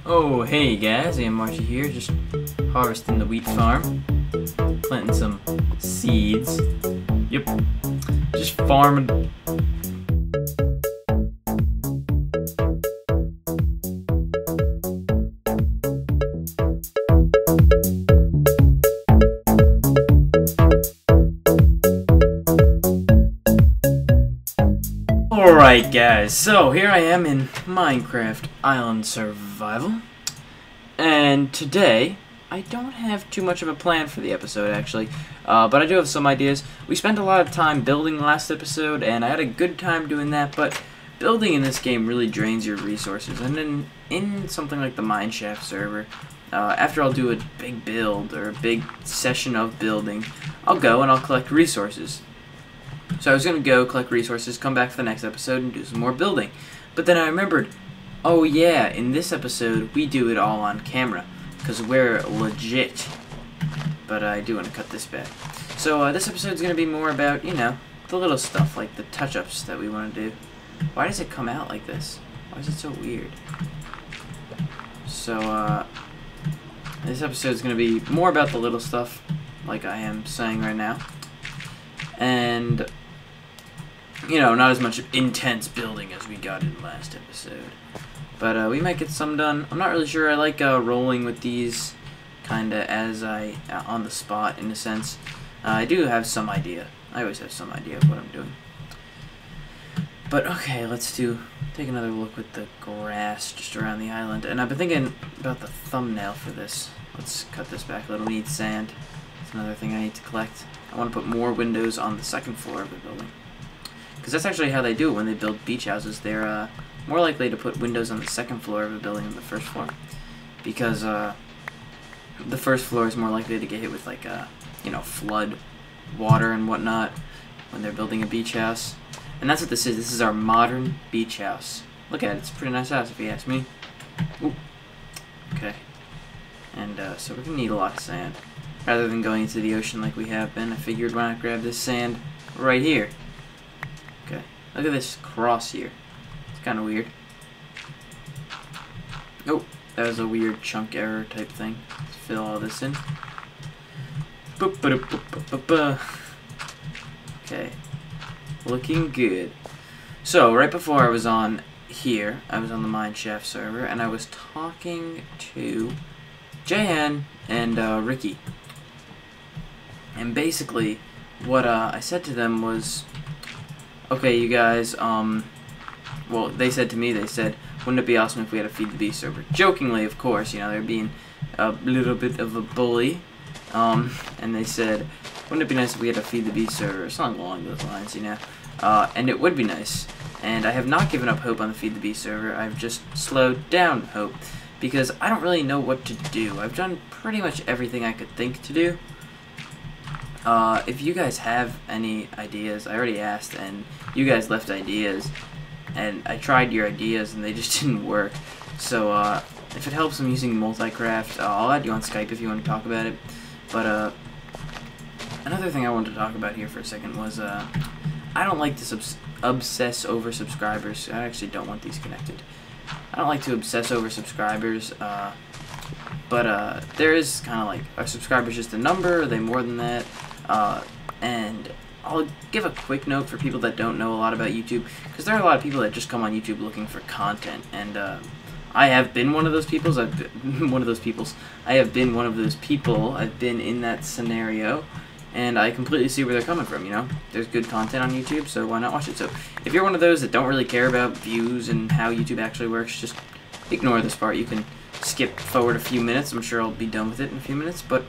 Oh, hey guys, Anmarchi here, just harvesting the wheat farm, planting some seeds. Yep, just farming. Alright guys, so here I am in Minecraft Island Survival, and today I don't have too much of a plan for the episode actually, but I do have some ideas. We spent a lot of time building last episode and I had a good time doing that, but building in this game really drains your resources, and then in something like the Mineshaft server, after I'll do a big build or a big session of building, I'll go and I'll collect resources. So I was going to go collect resources, come back for the next episode, and do some more building. But then I remembered, oh yeah, in this episode, we do it all on camera, because we're legit. But I do want to cut this back. So this episode is going to be more about, you know, the little stuff, like the touch-ups that we want to do. Why does it come out like this? Why is it so weird? So, this episode is going to be more about the little stuff, like I am saying right now. And, you know, not as much intense building as we got in the last episode. But we might get some done. I'm not really sure. I like rolling with these kind of as on the spot, in a sense. I do have some idea. I always have some idea of what I'm doing. But, okay, let's take another look with the grass just around the island. And I've been thinking about the thumbnail for this. Let's cut this back a little. We need sand. That's another thing I need to collect. I want to put more windows on the second floor of the building. Because that's actually how they do it when they build beach houses. They're more likely to put windows on the second floor of a building than the first floor. Because the first floor is more likely to get hit with, like, you know, flood water and whatnot when they're building a beach house. And that's what this is. This is our modern beach house. Look at it. It's a pretty nice house if you ask me. Ooh. Okay. And so we're going to need a lot of sand. Rather than going into the ocean like we have been, I figured why not grab this sand right here. Okay, look at this cross here. It's kind of weird. Oh, that was a weird chunk error type thing. Let's fill all this in. Okay, looking good. So, right before I was on here, I was on the Mineshaft server, and I was talking to Jan and Ricky. And basically, what I said to them was, okay, you guys, well, they said to me, they said, wouldn't it be awesome if we had a Feed the Beast server? Jokingly, of course, you know, they're being a little bit of a bully. And they said, wouldn't it be nice if we had a Feed the Beast server? Something along those lines, you know. And it would be nice. And I have not given up hope on the Feed the Beast server. I've just slowed down hope. Because I don't really know what to do. I've done pretty much everything I could think to do. If you guys have any ideas, I already asked, and you guys left ideas, and I tried your ideas, and they just didn't work. So, if it helps, I'm using Multicraft. I'll add you on Skype if you want to talk about it. But, another thing I wanted to talk about here for a second was, I don't like to obsess over subscribers. I actually don't want these connected. I don't like to obsess over subscribers, but there is kind of like, are subscribers just a number? Are they more than that? And I'll give a quick note for people that don't know a lot about YouTube, because there are a lot of people that just come on YouTube looking for content, and I have been one of those people. I have been one of those people. I've been in that scenario, and I completely see where they're coming from, you know? There's good content on YouTube, so why not watch it? So if you're one of those that don't really care about views and how YouTube actually works, just ignore this part. You can skip forward a few minutes. I'm sure I'll be done with it in a few minutes, but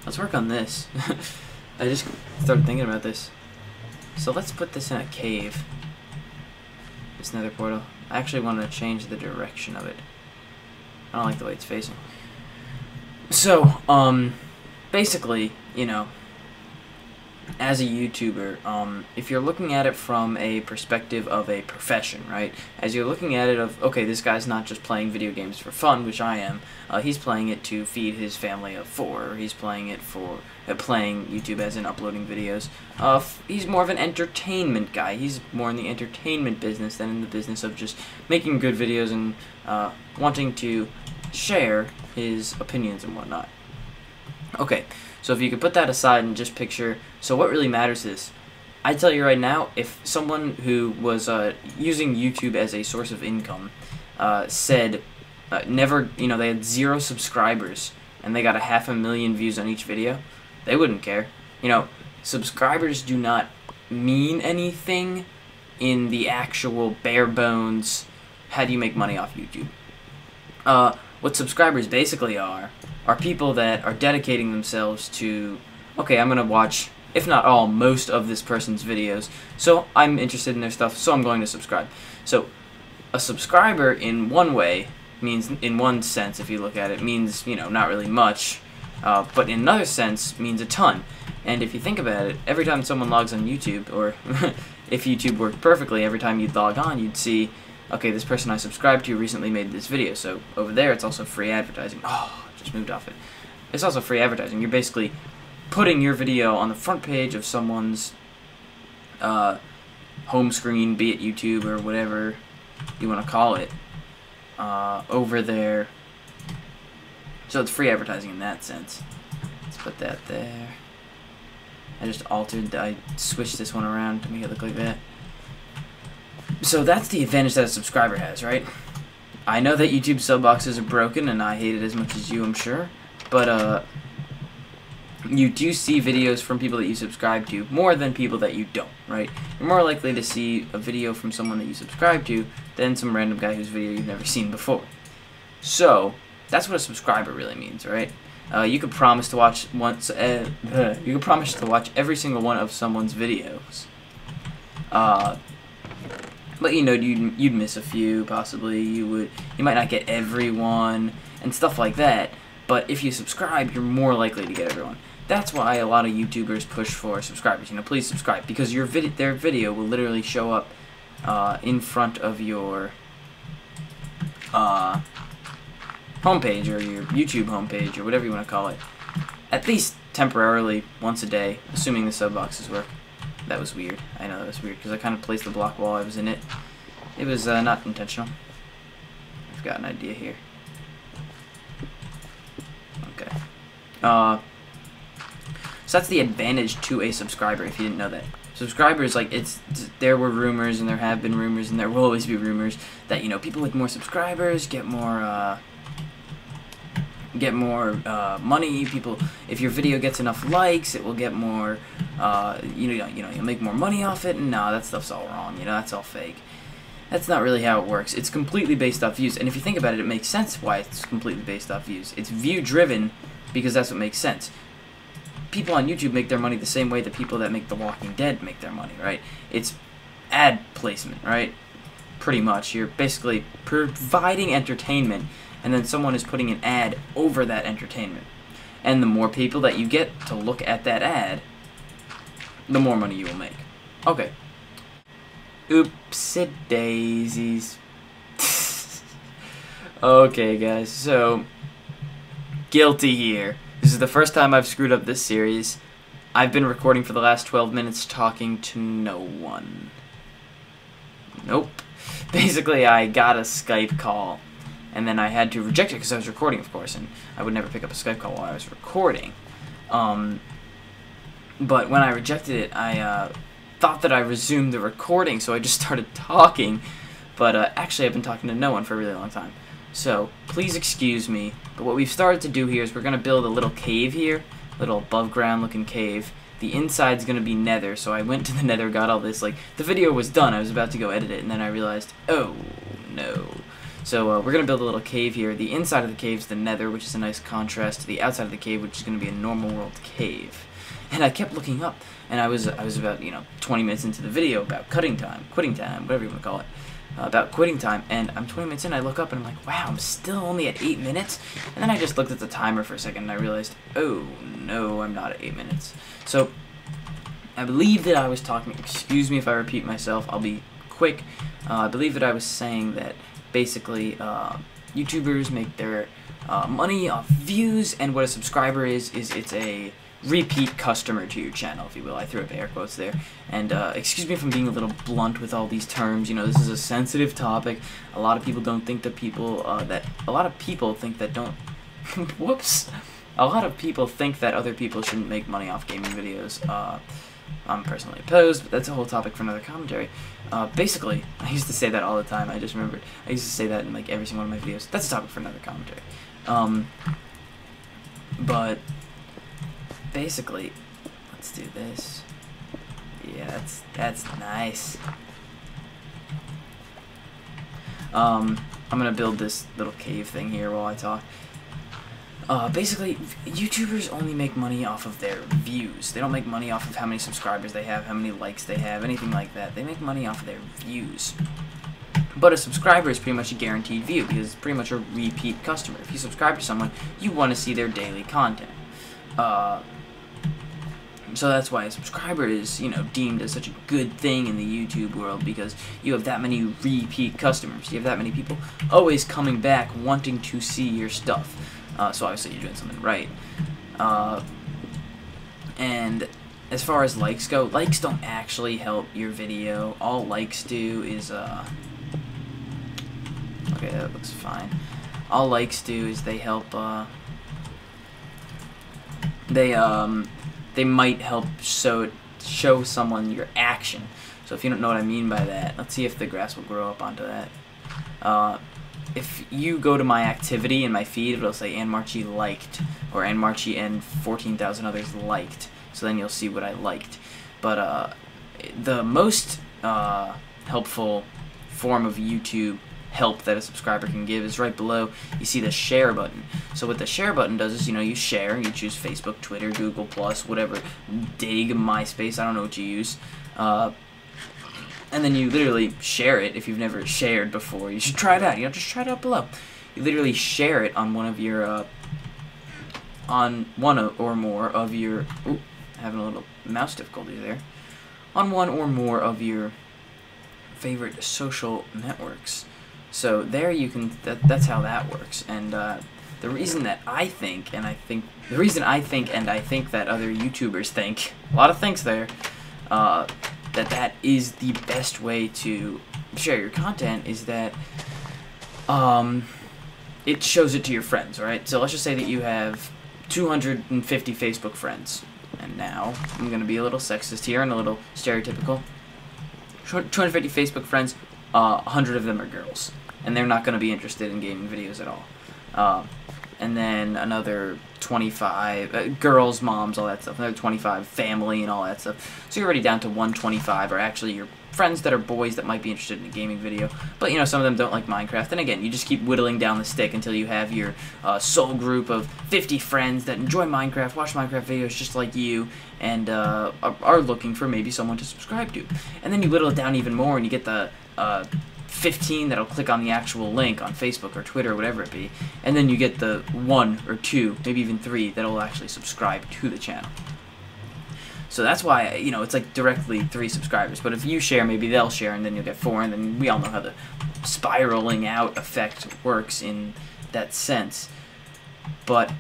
let's work on this. I just started thinking about this. So let's put this in a cave. This nether portal. I actually want to change the direction of it. I don't like the way it's facing. So, basically, you know, as a YouTuber, if you're looking at it from a perspective of a profession, right? As you're looking at it of, okay, this guy's not just playing video games for fun, which I am. He's playing it to feed his family of 4. Or he's playing it for playing YouTube as in uploading videos. He's more of an entertainment guy. He's more in the entertainment business than in the business of just making good videos and wanting to share his opinions and whatnot. Okay, so if you could put that aside and just picture, so what really matters is, I tell you right now, if someone who was using YouTube as a source of income said never, they had 0 subscribers and they got 500,000 views on each video, they wouldn't care. Subscribers do not mean anything in the actual bare bones, how do you make money off YouTube? What subscribers basically are people that are dedicating themselves to, okay, I'm going to watch, if not all, most of this person's videos, so I'm interested in their stuff, so I'm going to subscribe. So a subscriber in one way means, in one sense, if you look at it, means, not really much, but in another sense means a ton. And if you think about it, every time someone logs on YouTube, or if YouTube worked perfectly, every time you'd log on, you'd see, okay, this person I subscribed to recently made this video, so over there it's also free advertising. Oh, I just moved off it. It's also free advertising. You're basically putting your video on the front page of someone's home screen, be it YouTube or whatever you want to call it, over there. So it's free advertising in that sense. Let's put that there. I switched this one around to make it look like that. So that's the advantage that a subscriber has, right? I know that YouTube sub boxes are broken, and I hate it as much as you, I'm sure. But, you do see videos from people that you subscribe to more than people that you don't, right? You're more likely to see a video from someone that you subscribe to than some random guy whose video you've never seen before. So, that's what a subscriber really means, right? You could promise to watch you could promise to watch every single one of someone's videos. But you'd miss a few, possibly. You might not get everyone and stuff like that. But if you subscribe, you're more likely to get everyone. That's why a lot of YouTubers push for subscribers. Please subscribe, because their video will literally show up in front of your homepage, or your YouTube homepage, or whatever you want to call it, at least temporarily, once a day, assuming the sub boxes work. That was weird. I know that was weird, because I kind of placed the block while I was in it. It was not intentional. I've got an idea here. Okay. So that's the advantage to a subscriber, if you didn't know that. Subscribers, there were rumors, and there have been rumors, and there will always be rumors, that, people with more subscribers get more money. People, if your video gets enough likes, it will get more, you'll make more money off it. And no, that stuff's all wrong. That's all fake. That's not really how it works. It's completely based off views, and if you think about it, it makes sense why it's completely based off views. It's view-driven because that's what makes sense. People on YouTube make their money the same way the people that make The Walking Dead make their money, right? It's ad placement, right? Pretty much. You're basically providing entertainment, and then someone is putting an ad over that entertainment. And the more people that you get to look at that ad, the more money you will make. Okay. Oopsie daisies. Okay, guys, so guilty here. This is the first time I've screwed up this series. I've been recording for the last 12 minutes talking to no one. Nope. Basically, I got a Skype call, and then I had to reject it because I was recording, of course, and I would never pick up a Skype call while I was recording. But when I rejected it, I thought that I resumed the recording, so I just started talking. But actually, I've been talking to no one for a really long time. So, please excuse me, but what we've started to do here is we're going to build a little cave here, a little above-ground looking cave. The inside's going to be Nether, so I went to the Nether, got all this, the video was done, I was about to go edit it, and then I realized, oh, no. So, we're going to build a little cave here. The inside of the cave is the Nether, which is a nice contrast to the outside of the cave, which is going to be a normal world cave. And I kept looking up, and I was about, 20 minutes into the video about quitting time, whatever you want to call it. About quitting time, and I'm 20 minutes in, I look up, and I'm like, wow, I'm still only at 8 minutes? And then I just looked at the timer for a second, and I realized, oh, no, I'm not at 8 minutes. So, I believe that I was talking, excuse me if I repeat myself, I'll be quick. I believe that I was saying that basically YouTubers make their money off views, and what a subscriber is it's a repeat customer to your channel, if you will. I threw up air quotes there. And excuse me if I'm being a little blunt with all these terms. You know, this is a sensitive topic. A lot of people don't think that a lot of people think that don't, whoops. A lot of people think that other people shouldn't make money off gaming videos. I'm personally opposed, but that's a whole topic for another commentary. Basically, I used to say that all the time. I just remembered. I used to say that in like every single one of my videos. That's a topic for another commentary. But basically, let's do this. Yeah, that's nice. I'm gonna build this little cave thing here while I talk. Basically, YouTubers only make money off of their views. They don't make money off of how many subscribers they have, how many likes they have, anything like that. They make money off of their views. But a subscriber is pretty much a guaranteed view, because it's pretty much a repeat customer. If you subscribe to someone, you want to see their daily content. So that's why a subscriber is, you know, deemed as such a good thing in the YouTube world, because you have that many repeat customers. You have that many people always coming back wanting to see your stuff. So obviously you're doing something right. And as far as likes go, likes don't actually help your video. All likes do is, okay, that looks fine. All likes do is they help, they might help show someone your action. So if you don't know what I mean by that, let's see if the grass will grow up onto that. If you go to my activity in my feed, it'll say Anmarchi liked, or Anmarchi and 14,000 others liked. So then you'll see what I liked. But the most helpful form of YouTube help that a subscriber can give is right below. You see the share button. So what the share button does is, you know, you share, you choose Facebook, Twitter, Google+, whatever, Dig, MySpace, I don't know what you use. And then you literally share it. If you've never shared before, you should try it out. You know, just try it out below. You literally share it on one of your, or more of your, ooh, having a little mouse difficulty there. On one or more of your favorite social networks. So there you can, that's how that works. And the reason that I think, and I think that other YouTubers think, a lot of thinks there, that is the best way to share your content, is that it shows it to your friends, right? So let's just say that you have 250 Facebook friends, and now I'm going to be a little sexist here and a little stereotypical. 250 Facebook friends, 100 of them are girls, and they're not going to be interested in gaming videos at all. And then another 25 girls, moms, all that stuff. Another 25 family and all that stuff. So you're already down to 125, or actually your friends that are boys that might be interested in a gaming video. But you know, some of them don't like Minecraft. And again, you just keep whittling down the stick until you have your sole group of 50 friends that enjoy Minecraft, watch Minecraft videos just like you, and are looking for maybe someone to subscribe to. And then you whittle it down even more, and you get the 15 that'll click on the actual link on Facebook or Twitter or whatever it be, and then you get the 1 or 2, maybe even 3 that'll actually subscribe to the channel. So that's why, you know, it's like directly 3 subscribers. But if you share, maybe they'll share, and then you'll get 4, and then we all know how the spiraling out effect works in that sense. But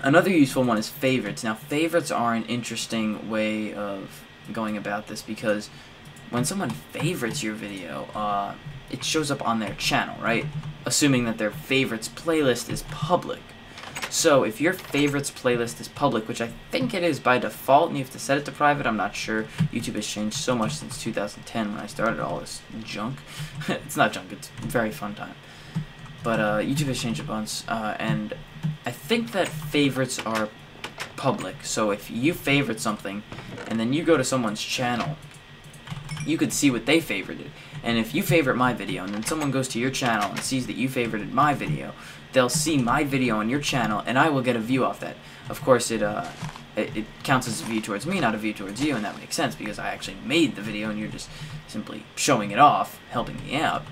another useful one is favorites. Now, favorites are an interesting way of going about this, because when someone favorites your video, it shows up on their channel, right? Assuming that their favorites playlist is public. So if your favorites playlist is public, which I think it is by default, and you have to set it to private, I'm not sure. YouTube has changed so much since 2010 when I started all this junk. It's not junk, it's a very fun time. But YouTube has changed a bunch, and I think that favorites are public. So if you favorite something, and then you go to someone's channel, you could see what they favorited. And if you favorite my video, and then someone goes to your channel and sees that you favorited my video, they'll see my video on your channel, and I will get a view off that. Of course, it counts as a view towards me, not a view towards you, and that makes sense, because I actually made the video, and you're just simply showing it off, helping me out.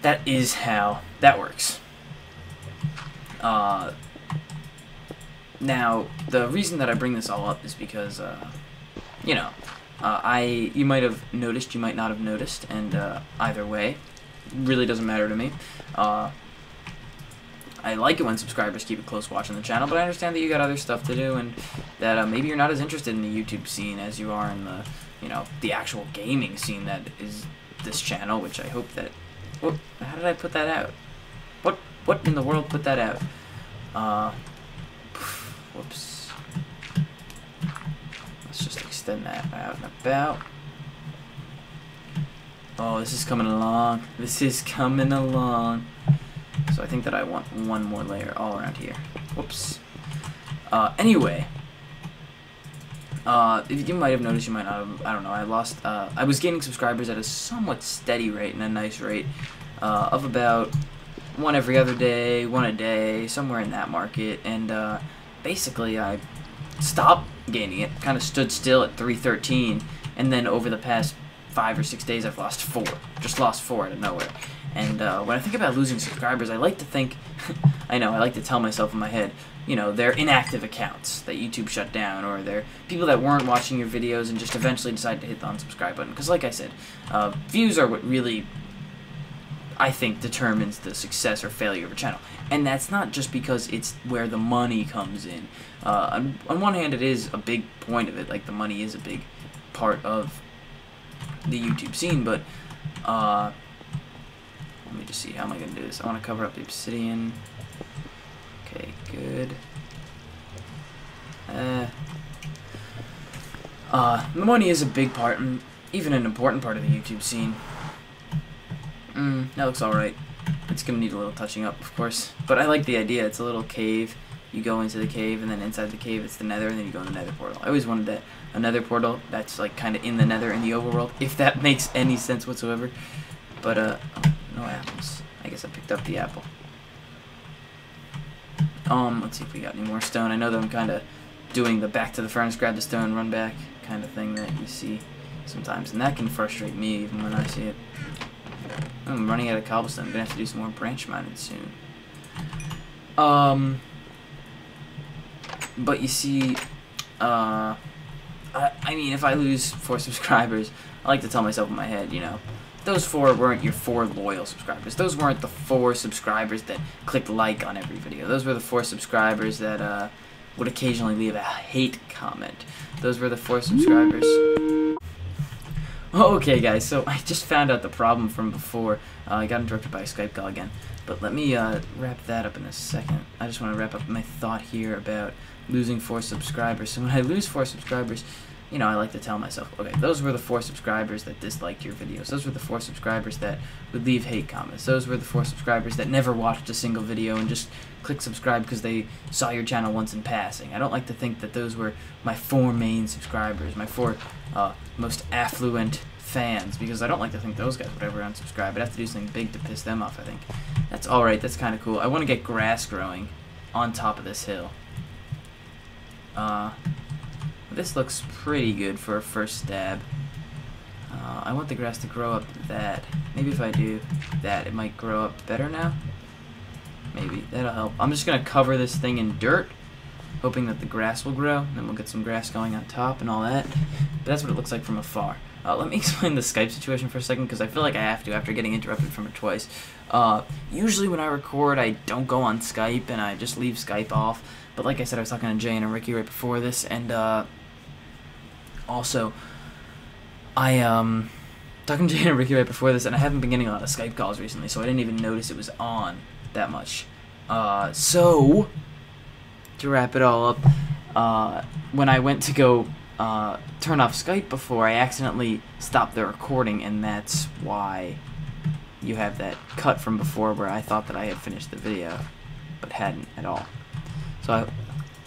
That is how that works. Now, the reason that I bring this all up is because, you know, you might have noticed, you might not have noticed, and either way, really doesn't matter to me. I like it when subscribers keep a close watch on the channel, but I understand that you got other stuff to do, and that maybe you're not as interested in the YouTube scene as you are in the, you know, the actual gaming scene that is this channel, which I hope that... How did I put that out? What in the world put that out? Whoops. Let's just extend that out and about. Oh, this is coming along. This is coming along. So I think that I want one more layer all around here. Whoops. Anyway. You might have noticed, you might not have, I don't know, I was gaining subscribers at a somewhat steady rate and a nice rate of about one every other day, one a day, somewhere in that market, and basically I stopped gaining it, kind of stood still at 313, and then over the past 5 or 6 days I've lost 4, just lost 4 out of nowhere. And when I think about losing subscribers, I like to think, I know, I like to tell myself in my head, you know, they're inactive accounts that YouTube shut down, or they're people that weren't watching your videos and just eventually decided to hit the unsubscribe button. Because like I said, views are what really, I think, determines the success or failure of a channel. And that's not just because it's where the money comes in. On one hand, it is a big point of it, like the money is a big part of the YouTube scene, but let me just see, how am I going to do this? I want to cover up the obsidian. Okay, good. The money is a big part, and even an important part of the YouTube scene. That looks alright. It's going to need a little touching up, of course. But I like the idea. It's a little cave. You go into the cave, and then inside the cave it's the Nether, and then you go in the Nether portal. I always wanted that. A Nether portal that's like kind of in the Nether, in the overworld, if that makes any sense whatsoever. But, oh, no apples. I guess I picked up the apple. Let's see if we got any more stone. I know that I'm kind of doing the back to the furnace, grab the stone, run back kind of thing that you see sometimes, and that can frustrate me even when I see it. I'm running out of cobblestone. I'm gonna have to do some more branch mining soon. But you see, I mean, if I lose 4 subscribers, I like to tell myself in my head, you know, those 4 weren't your 4 loyal subscribers. Those weren't the 4 subscribers that clicked like on every video. Those were the 4 subscribers that would occasionally leave a hate comment. Those were the 4 subscribers. Okay, guys, so I just found out the problem from before. I got interrupted by a Skype call again. But let me wrap that up in a second. I just want to wrap up my thought here about losing 4 subscribers. So when I lose 4 subscribers, you know, I like to tell myself, okay, those were the 4 subscribers that disliked your videos. Those were the 4 subscribers that would leave hate comments. Those were the 4 subscribers that never watched a single video and just clicked subscribe because they saw your channel once in passing. I don't like to think that those were my 4 main subscribers, my 4 most affluent fans, because I don't like to think those guys would ever unsubscribe. I'd have to do something big to piss them off, I think. That's alright, that's kind of cool. I want to get grass growing on top of this hill. This looks pretty good for a first stab. I want the grass to grow up that. Maybe if I do that, it might grow up better now. Maybe, that'll help. I'm just going to cover this thing in dirt, hoping that the grass will grow, and then we'll get some grass going on top and all that. But that's what it looks like from afar. Let me explain the Skype situation for a second, because I feel like I have to after getting interrupted from it twice. Usually when I record, I don't go on Skype, and I just leave Skype off. But like I said, I was talking to Jay and Ricky right before this, and also, talking to Jay and Ricky right before this, and I haven't been getting a lot of Skype calls recently, so I didn't even notice it was on that much. So, to wrap it all up, when I went to go turn off Skype before, I accidentally stopped the recording, and that's why you have that cut from before where I thought that I had finished the video, but hadn't at all. So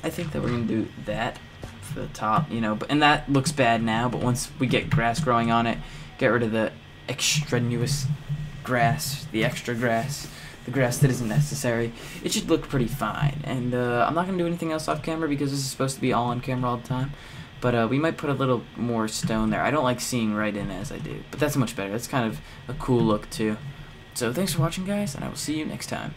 I think that we're going to do that for the top, you know, and that looks bad now, but once we get grass growing on it, get rid of the extraneous grass, the extra grass, the grass that isn't necessary, it should look pretty fine. And I'm not going to do anything else off camera because this is supposed to be all on camera all the time. But we might put a little more stone there. I don't like seeing right in as I do, but that's much better. That's kind of a cool look too. So thanks for watching, guys, and I will see you next time.